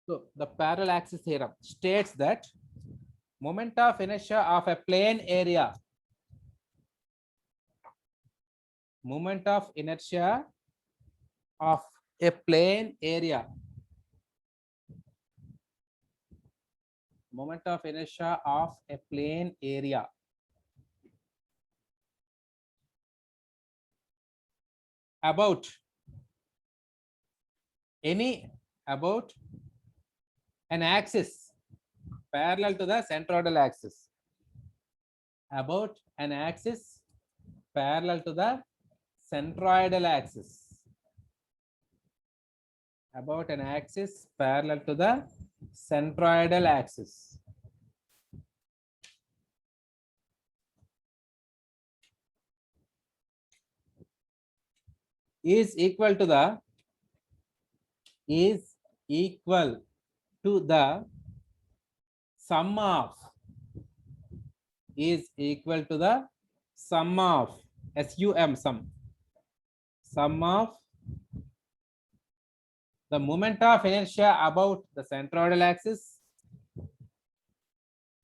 So the parallel axis theorem states that moment of inertia of a plane area, moment of inertia of a plane area, moment of inertia of a plane area about an axis parallel to the centroidal axis, about an axis parallel to the centroidal axis, about an axis parallel to the centroidal axis. Is equal to the sum of is equal to the sum of sum of the moment of inertia about the centroidal axis,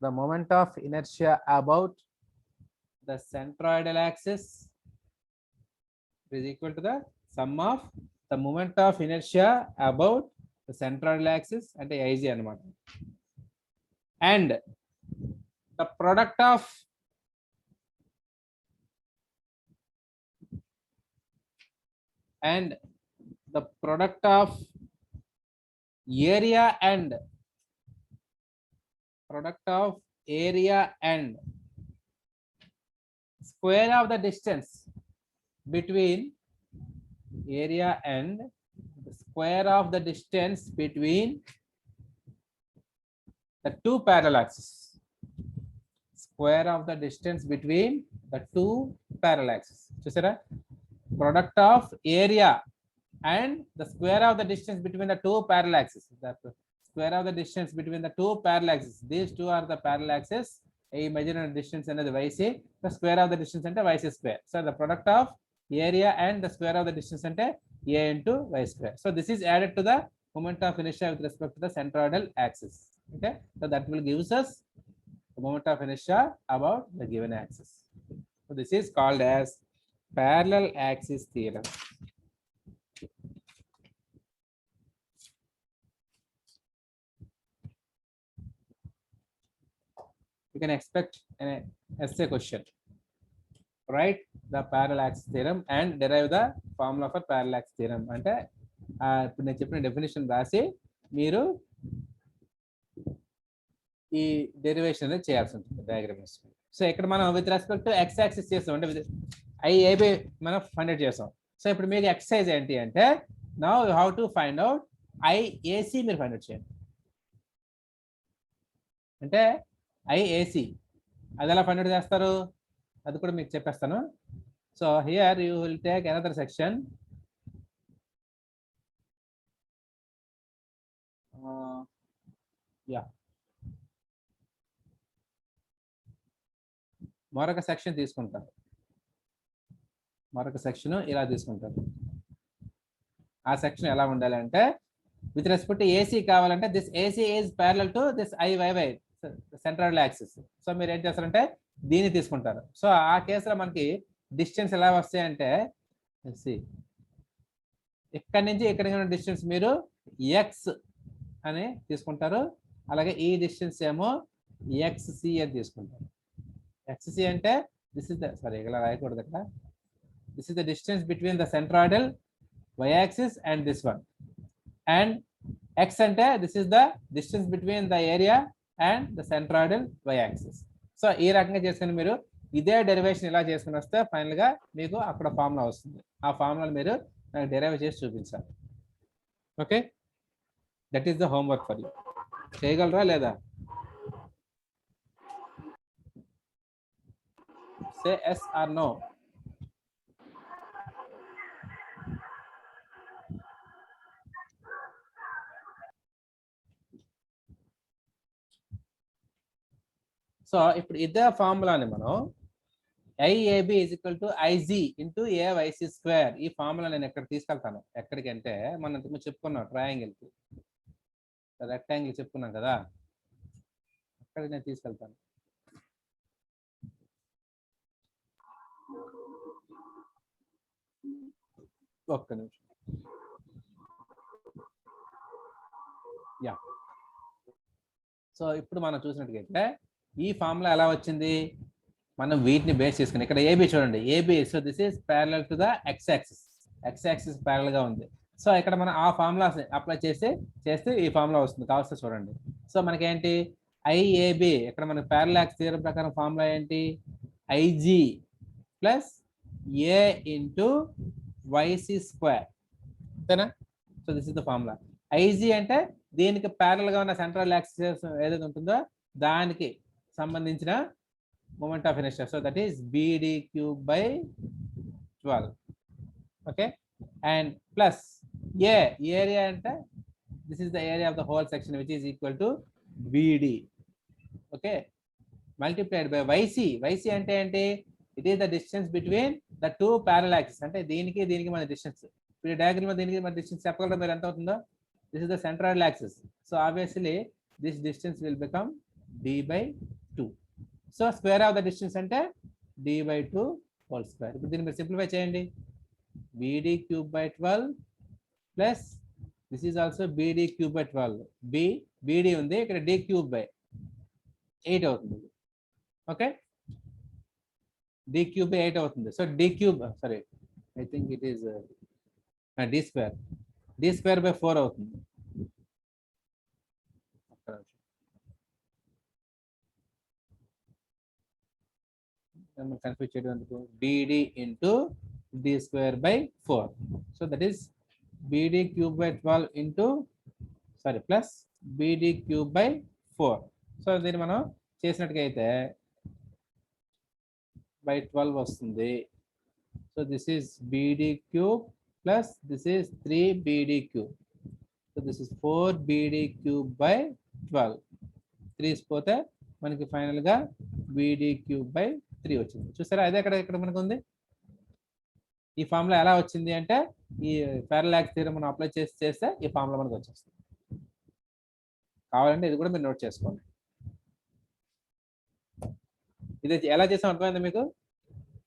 the moment of inertia about the centroidal axis is equal to the sum of the moment of inertia about the centroidal axis and IG anamata, and the product of area and square of the distance between area and the square of the distance between the two parallel axes, square of the distance between the two parallel axes. Chusara, product of area and the square of the distance between the two parallel axes. The square of the distance between the two parallel axes. These two are the parallel axes. A imaginary distance and the yc. The square of the distance and yc square. So the product of area and the square of the distance and a into y square. So this is added to the moment of inertia with respect to the centroidal axis. Okay, so that will give us the moment of inertia about the given axis. So this is called as parallel axis theorem. You can expect an essay question. Write the parallel axis theorem and derive the formula for parallel axis theorem. అంటే ఇప్పుడు నేను చెప్పిన definition రాసి మీరు ఈ derivation అనేది చేయాల్సి ఉంటుంది డయాగ్రామ్. సో ఇక్కడ మనం with respect to x axis చేస్తాం, అంటే ఐఏబి మనం ఫైండ్ అవుట్ చేస్తాం. సో ఇప్పుడు మీకు ఎక్సర్సైజ్ ఏంటి అంటే now you have to find out IAC మీరు ఫైండ్ అవుట్ చేయండి. అంటే ఐఏసి అది ఎలా ఫైండ్ అవుట్ చేస్తారు అది కూడా మీకు చెప్పేస్తాను. So here you will take another section. Yeah, మరొక సెక్షన్ తీసుకుంటారు, మరొక సెక్షన్ ఇలా తీసుకుంటారు. ఆ సెక్షన్ ఎలా ఉండాలి అంటే విత్ రెస్పెక్ట్ ఏసీ కావాలంటే this AC is parallel to this IYY central axis. So మీరు ఏం చేస్తారంటే దీన్ని తీసుకుంటారు. సో ఆ కేసులో మనకి డిస్టెన్స్ ఎలా వస్తాయంటే ఇక్కడి నుంచి ఇక్కడికి ఉన్న డిస్టెన్స్ మీరు ఎక్స్ అని తీసుకుంటారు. అలాగే ఈ డిస్టెన్స్ ఏమో ఎక్స్సి అని తీసుకుంటారు. ఎక్స్సి అంటే దిస్ ఇస్ ద సారీ ఇలా రాయకూడదు ఇక్కడ. This is the distance between the centroidal y axis and this one, and x ante this is the distance between the area and the centroidal y axis. So ఈ రకంగా చేసుకుని మీరు ఇదే derivation ఇలా చేసుకుని వస్తే ఫైనల్ గా మీకు అక్కడ ఫార్ములా వస్తుంది. ఆ ఫార్ములా మీరు నాకు డెరైవ్ చేసి చూపించాలి. Okay, that is the homework for you. చేయగలరా లేదా? Say yes or no. So ఇప్పుడు ఇదే ఫార్ములాని మనం IAB is equal to IZ into AYC square, ఈ ఫార్ములా నేను ఎక్కడ తీసుకెళ్తాను ఎక్కడికి అంటే మనం ఇంతకుముందు చెప్పుకున్నాం ట్రయాంగిల్ కి రెక్టాంగిల్ చెప్పుకున్నాం కదా, అక్కడికి నేను తీసుకెళ్తాను. ఒక్క నిమిషం. యా, సో ఇప్పుడు మనం చూసినట్టుగైతే ఈ ఫార్ములా ఎలా వచ్చింది, మనం వీటిని బేస్ చేసుకుని ఇక్కడ ఏబి చూడండి, AB, so this is parallel to the X axis, X axis parallel గా ఉంది. సో ఇక్కడ మనం ఆ ఫార్ములా అప్లై చేస్తే ఈ ఫార్ములా వస్తుంది, కావస్తే చూడండి. సో మనకి ఏంటి ఐఏబి, ఇక్కడ మనకి ప్యారలాక్స్ థియరం ప్రకారం ఫార్ములా ఏంటి, ఐజి ప్లస్ ఏ ఇంటూ వైసి స్క్వేర్, అంతేనా. So this is the formula. IG అంటే దీనికి ప్యారల్ గా ఉన్న సెంట్రల్ యాక్సిస్ ఏదైతే ఉంటుందో దానికి సంబంధించిన moment of inertia, so that is BD cube by 12, okay, and plus A, area ante this is the area of the whole section which is equal to BD, okay, multiplied by YC. YC ante ante it is the distance between the two parallel axes, ante దీనికి మన distance, ఈ diagram లో దీనికి మన distance చెప్పగలరా మీరు ఎంత అవుతుందో, this is the central axis, so obviously this distance will become D by 2. So square of the distance అంటే d by 2 హోల్ స్క్వేర్. ఇప్పుడు దీన్ని మీరు సింప్లిఫై చేయండి, BD cube by 12 plus this is also BD cube by 12, BD ఉంది ఇక్కడ D cube by 8 అవుతుంది, okay, D cube by 8 అవుతుంది. So D cube, sorry I think it is D square by 4 అవుతుంది. Confuse చేయడం ఎందుకు, BD into D square by 4, so that is BD cube by 12 into plus BD cube by 4. So దీన్ని మనం చేసినట్టుగా అయితే by 12 వస్తుంది. So this is BD cube plus this is 3BD cube, so this is 4BD cube by 12, 3 పోతే మనకి final గా BD cube by 3 వచ్చింది. చూసారా, అదే ఇక్కడ మనకు ఉంది. ఈ ఫార్ములా ఎలా వచ్చింది అంటే ఈ పారలాక్స్ థియరం మనం అప్లై చేస్తే ఈ ఫార్ములా మనకు వచ్చేస్తుంది. కావాలంటే ఇది కూడా మీరు నోట్ చేసుకోండి. ఇది ఎలా చేసాం అర్థమైందా మీకు,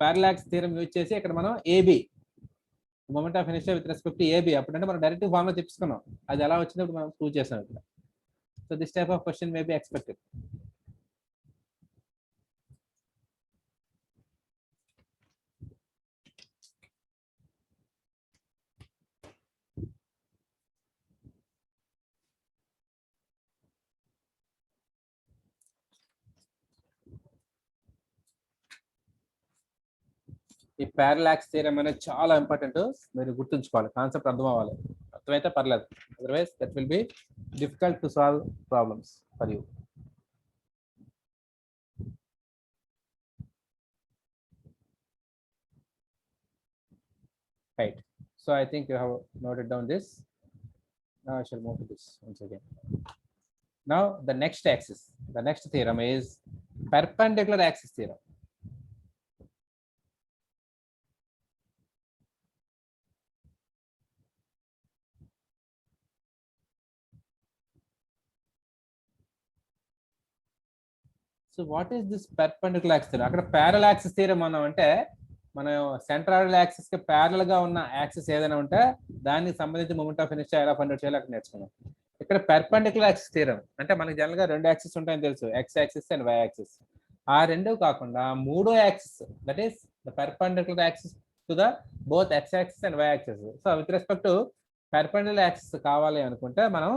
పారలాక్స్ థియరం యూజ్ చేసి ఇక్కడ మనం AB moment of inertia with respect to AB, అప్పుడంటే మనం డైరెక్ట్ ఫార్ములా చెప్పుకున్నాం, అది ఎలా వచ్చిందో మనం ప్రూవ్ చేసాం ఇక్కడ. So this type of question may be expected. ఈ పారలాక్స్ థియరం అనేది చాలా ఇంపార్టెంట్, మీరు గుర్తుంచుకోవాలి, కాన్సెప్ట్ అర్థం అవ్వాలి, అర్థమైతే పర్లేదు, otherwise that will be difficult to solve problems for you. Right, so I think you have noted down this. Now I shall move to this once again. Now the next axis, the next theorem is perpendicular axis theorem. So what is this perpendicular axis theorem, అక్కడ parallel axis theorem మనం అంటే మనం central axis కి parallel గా ఉన్న axis ఏదైనా ఉంటే దానికి సంబంధించి మూమెంట్ ఆఫ్ ఇనర్షియా ఎలా ఫైండ్ అవుట్ చేయాలో అక్కడ నేర్చుకున్నాం. ఇక్కడ పర్పెండిక్యులర్ యాక్సిస్ థియరం అంటే మనకి జనరల్ గా 2 యాక్సిస్ ఉంటాయని తెలుసు, X axis and Y axis. ఆ రెండు కాకుండా 3వ axis, that is the perpendicular axis to the both X axis and Y axis. So with respect to perpendicular axis కావాలి అనుకుంటే మనం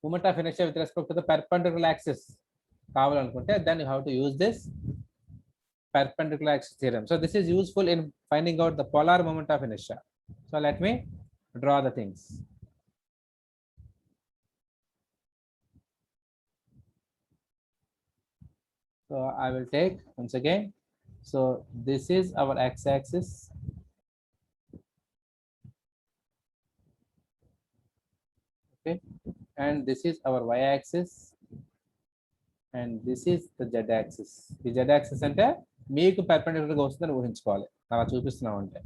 moment of inertia with respect to the perpendicular axis కావాలనుకుంటే then you have to use this perpendicular axis theorem. So this is useful in finding out the polar moment of inertia. So let me draw the things. So I will take once again, so this is our x-axis, okay, and this is our y-axis, and this is the z axis. ఈ z axis అంటే మీకు perpendicular గా వస్తుందని ఊహించుకోవాలి. అలా చూపిస్తున్నాం అంటే.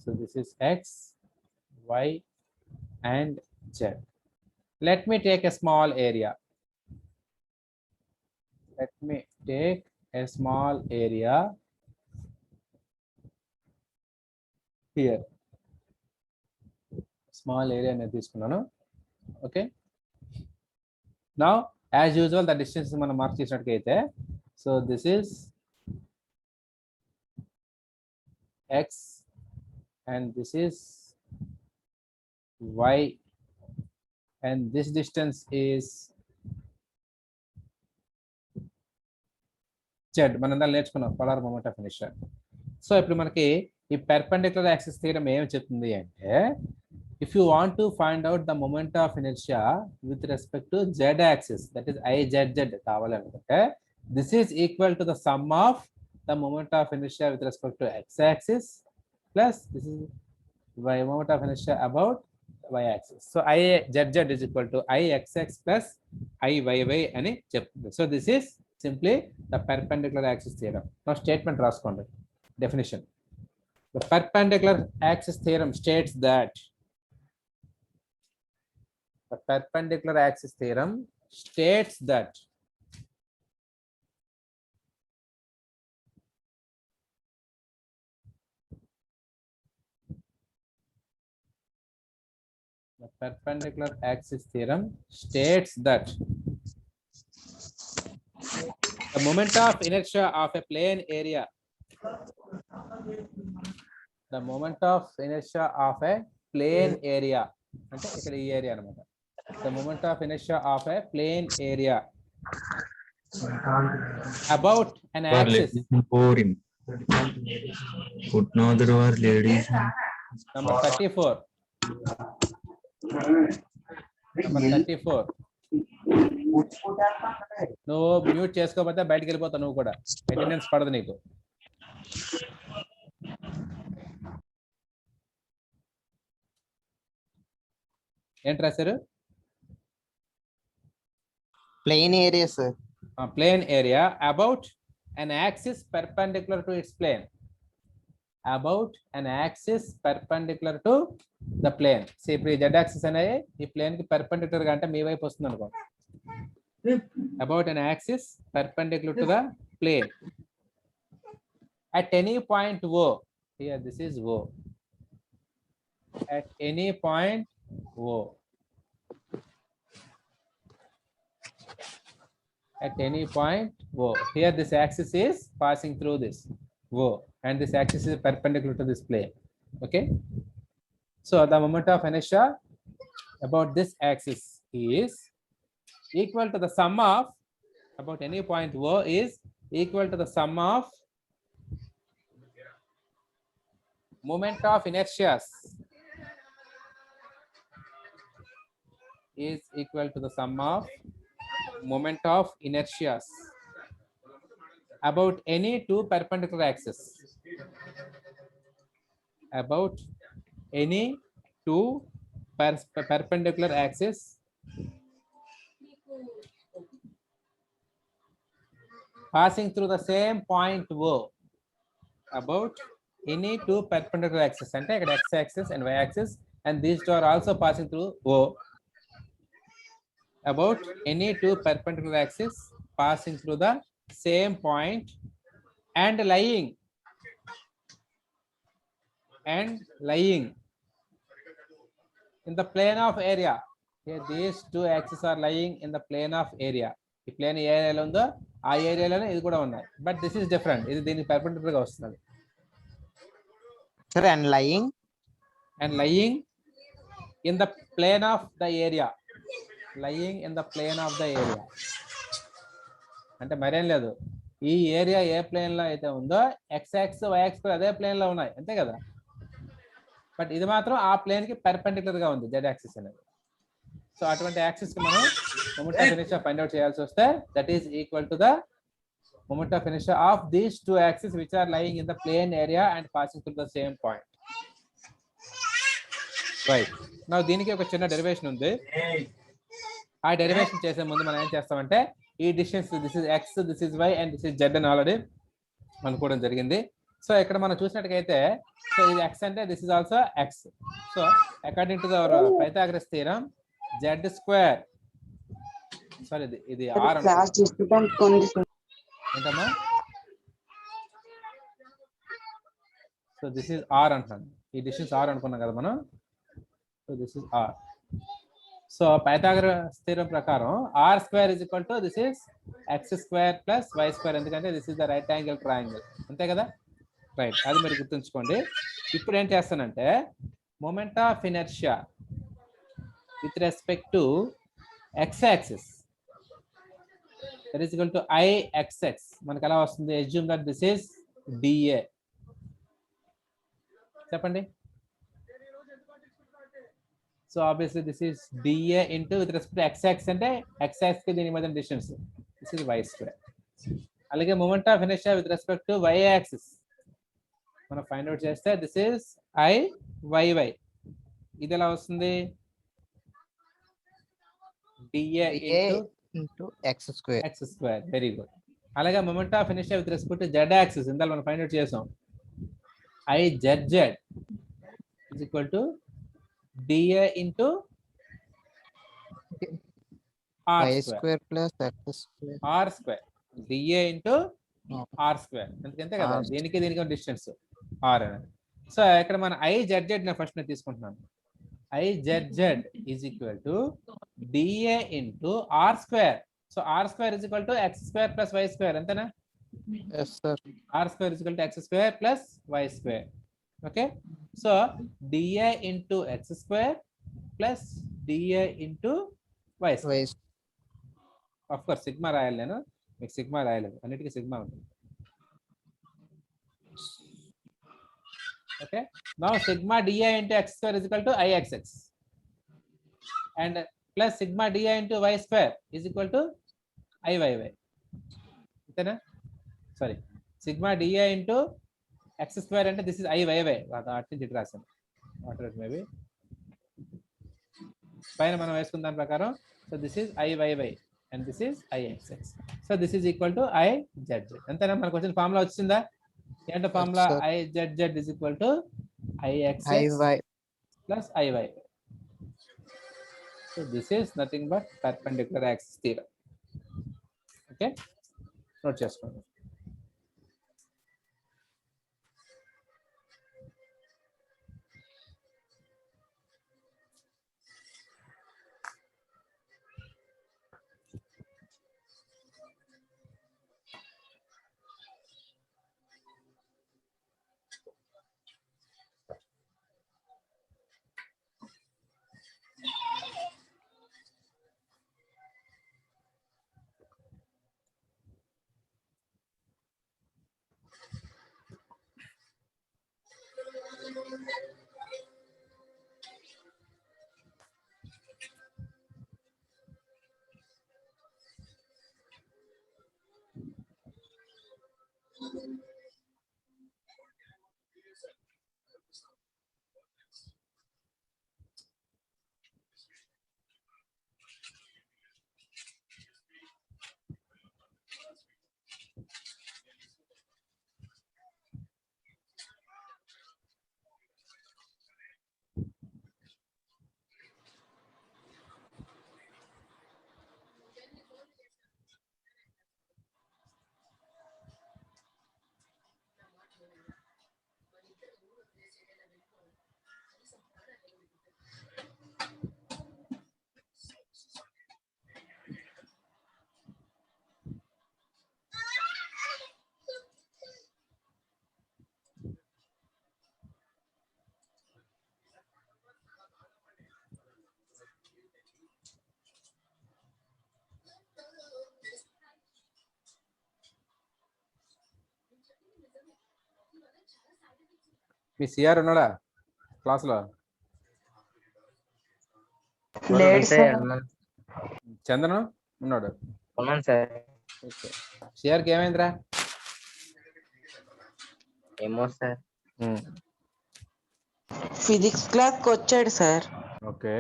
So this is x, y and z. Let me take a small area. Let me take a small area here. Small area నేను తీసుకున్నాను. Okay. Now, as usual, the distance మనం మార్క్ చేసినట్టుగా so this is x and this is y and this distance is z. మనం దాన్ని నేర్చుకున్నాం polar moment of inertia. So ఇప్పుడు మనకి ఈ perpendicular axis థీరం ఏం చెప్తుంది అంటే if you want to find out the moment of inertia with respect to z axis, that is izz కావాలనుకుంటే this is equal to the sum of the moment of inertia with respect to x axis plus this is y moment of inertia about y axis. So izz is equal to ixx plus iyy అని చెప్తుంది. So this is simply the perpendicular axis theorem. Now statement రాసుకోండి. Definition: the perpendicular axis theorem states that the perpendicular axis theorem states that the perpendicular axis theorem states that the moment of inertia of a plane area, the moment of inertia of a plane area అంటే ఇక్కడ ఈ area అన్నమాట. The moment of inertia of a plane area about an axis. Boring. Put no other word, ladies. Number 34. Number 34. నువ్వు mute చేసుకోకపోతే బయటికి వెళ్ళిపోతావు. నువ్వు కూడా అటెండెన్స్ పడదు నీకు. ఏంటి రాశారు? Plane area, sir. Plane area about an axis perpendicular to its plane. About an axis perpendicular to the plane. See, ఇప్పుడు ఈ z axis అనేది ఈ plane కి perpendicular గా అంటే మీ వైపు వస్తుంది అనుకో. About an axis perpendicular to the plane at any point O. Here this is O. At any point O. At any point O. Here this axis is passing through this O, and this axis is perpendicular to this plane. Okay. So the moment of inertia about this axis is equal to the sum of about any point O is equal to the sum of moment of inertias is equal to the sum of moment of inertias about any two perpendicular axes. About any two perpendicular axes passing through the same point O. About any two perpendicular axes అంటే ఇక్కడ x axis and y axis, and these two are also passing through O. About any two perpendicular axes passing through the same point and lying in the plane of area. Here these two axes are lying in the plane of area. ఈ plane ఏ ఏరియాలో ఉందో ఆ ఏరియాలోనే ఇది కూడా ఉన్నాయి, but this is different. ఇది దీనికి పర్పెండిక్యులర్ గా వస్తుంది. Sir, and lying in the plane of the area. Lying in the plane of the area అంటే మరేం లేదు, ఈ ఏరియా ఏ ప్లేన్ లో అయితే ఉందో x యాక్సిస్ y యాక్సిస్ అదే ప్లేన్ లో ఉన్నాయి, అంతే కదా. బట్ ఇది మాత్రం ఆ ప్లేన్ కి పర్పెండిక్యులర్ గా ఉంది z యాక్సిస్ అనేది. సో అటువంటి యాక్సిస్ కి మనం moment of inertia find out చేయాల్సి వస్తే that is equal to the moment of inertia of these two axis which are lying in the plane area and passing through the same point. Right. నా దీనికి ఒక చిన్న derivation ఉంది. ఆ derivation చేసే ముందు మనం ఏం చేస్తామంటే ఈ distance this is x, this is y and this is z అని ఆల్రెడీ అనుకోవడం జరిగింది. సో ఇక్కడ మనం చూసినట్టుగైతే సో ఇది ఎక్స్ అంటే this is also x. So according to our Pythagoras theorem z square, sorry ఇది ఆర్ ఏంటమ్మా, సో దిస్ ఇస్ ఆర్ అంటున్నాను, ఈ డిస్టెన్స్ ఆర్ అనుకున్నాం కదా మనం. So this is r. So Pythagoras theorem ప్రకారం r square is equal to this is X square plus y square, ఎందుకంటే this is the right angle triangle, అంతే కదా, right. అది మీరు గుర్తుంచుకోండి. ఇప్పుడు ఏం చేస్తానంటే moment of inertia with respect to x axis that is equal to I x x, మనకి ఎలా వస్తుంది, assume that this is dA. చెప్పండి. So obviously this is dA into with respect x axis అంటే ఎక్స్ యాక్సిస్ కి దీని మధ్య distance this is y square. అలాగే moment of inertia with respect to y axis మనం ఫైండ్ అవుట్ చేస్తే this is I y y, ఇది ఎలా వస్తుంది, dA into x square. X square, very good. అలాగే moment of inertia with respect to z axis ఇందాక మనం find out చేసాం, I z z is equal to dA into r square plus x square, r square, dA into r square, ఎందుకంతే కదా దీనికి దీనికి distance r అనేది. So ఇక్కడ మన ఐ జెడ్ జెడ్ నేను ఫస్ట్ తీసుకుంటున్నాను, I z z is equal to dA into r square. So r square is equal to x square plus y square, అంతేనా, r square is equal to x square plus y square. Okay, so dA into x square plus dA into y square. Of course sigma రాయాలి, నేను మీకు sigma రాయలేదు, అన్నిటికీ sigma ఉంటుంది. Okay, now sigma dA into x square is equal to I x x and plus sigma dA into y square is equal to I y y, అంతేనా, sorry sigma dA into x square అంటే this is I y y, అటు నుంచి ఇటు రాశాను, water maybe పైన మనం వేసుకున్న దాని ప్రకారం. So this is IYY and this is IXX. So this is equal to IZZ. అంతేనా, మనకు వచ్చిన ఫార్ములా వచ్చిందా, ఏంటో formula, IZZ is equal to IXX plus IY. So this is nothing but perpendicular axis theorem. Okay, note చేసుకోండి. మీ CR ఉన్నాడా class లో, చందను ఉన్నాడు, సిఆర్కి ఏమైందిరా, ఏమో సార్, ఫిజిక్స్ క్లాస్ కి వచ్చాడు sir. Okay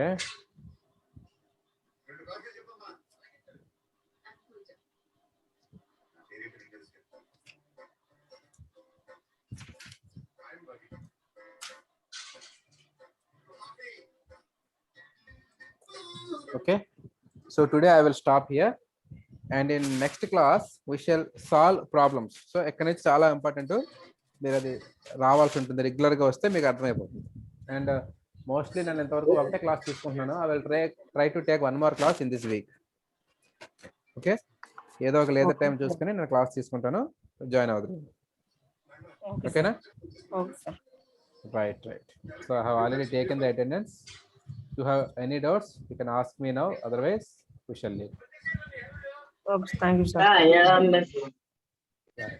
Okay, so today I will stop here, and in next class we shall solve problems. So ఎక్కడి నుంచి చాలా ఇంపార్టెంట్, మీరు అది రావాల్సి ఉంటుంది, రెగ్యులర్ గా వస్తే మీకు అర్థమైపోతుంది. అండ్ మోస్ట్లీ నేను ఎంతవరకు ఒకటే క్లాస్ తీసుకుంటున్నాను. I will try to take one more class in this week. Okay, ఏదో ఒక లేదర్ టైం చూసుకుని నేను క్లాస్ తీసుకుంటాను, జాయిన్ అవుతుంది. ఓకేనా? Right. So I have already taken the attendance. If you have any doubts, you can ask me now. Otherwise, we shall leave. Thank you, sir. Yeah. Yeah.